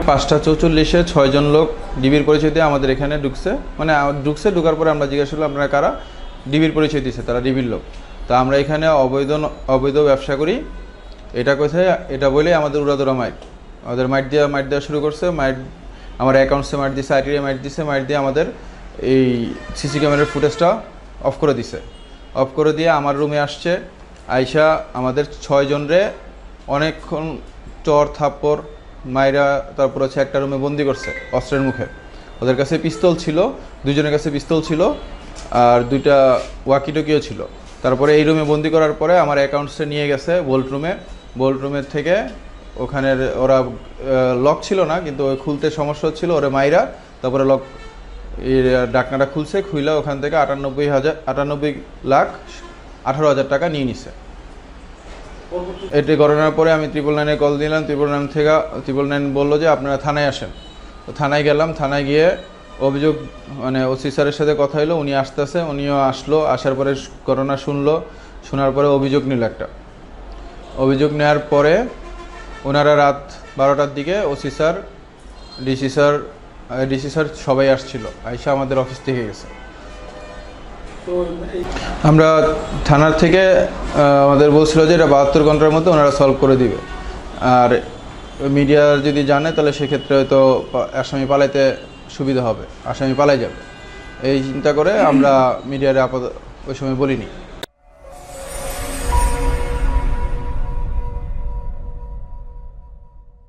5:44-এ 6 জন লোক ডিবির পরিচয় দিয়ে আমাদের এখানে ঢুকছে, মানে ঢুকার পরে আমরা জিজ্ঞাসা করলাম আপনারা কারা, ডিবির পরিচয় দিচ্ছে, তারা ডিবির লোক। তা আমরা এখানে অবৈধ ব্যবসা করি এটা কোথায়, এটা বলেই আমাদের উড়াদোড়া আমাদের মাইট দেওয়া শুরু করছে। আমার অ্যাকাউন্টসে মাইট দিছে, আইটিআই মাইট দিছে, মাইট দিয়ে আমাদের এই সিসি ক্যামেরার ফুটেজটা অফ করে দিছে। অফ করে দিয়ে আমার রুমে আসছে, আইসা আমাদের 6 জনরে অনেকক্ষণ চর থাপ্পড় মাইরা তারপর হচ্ছে একটা রুমে বন্দি করছে অস্ত্রের মুখে। ওদের কাছে পিস্তল ছিল, 2 জনের কাছে পিস্তল ছিল আর 2টা ওয়াকিটকিও ছিল। তারপরে এই রুমে বন্দি করার পরে আমার অ্যাকাউন্টসে নিয়ে গেছে বোল্ট রুমের থেকে। ওখানের ওরা লক ছিল না, কিন্তু ওই খুলতে সমস্যা হচ্ছিল, ওরা মাইরা তারপরে ডাকনাটা খুইলা ওখান থেকে 98,18,00,000 টাকা নিয়ে নিছে। এটি ঘটনার পরে আমি 999-এ কল দিলাম। 999 বললো যে আপনারা থানায় আসেন। তো থানায় গেলাম, থানায় গিয়ে অভিযোগ মানে ওসি স্যারের সাথে কথা হলো, উনি আসতেছে, উনিও আসলো। আসার পরে ঘটনা শোনার পরে অভিযোগ নিল একটা। অভিযোগ নেওয়ার পরে ওনারা রাত 12টার দিকে ওসি স্যার, ডিসি স্যার সবাই আসছিল, আইসা আমাদের অফিস থেকে গেছে। আমরা থানার থেকে আমাদের বলছিল যে এটা 72 ঘন্টার মধ্যে ওনারা সলভ করে দিবে। আর মিডিয়া যদি জানে তাহলে সেক্ষেত্রে হয়তো আসামি পালাইতে সুবিধা হবে, আসামি পালাই যাবে। এই চিন্তা করে আমরা মিডিয়ারে ওই সময় বলিনি।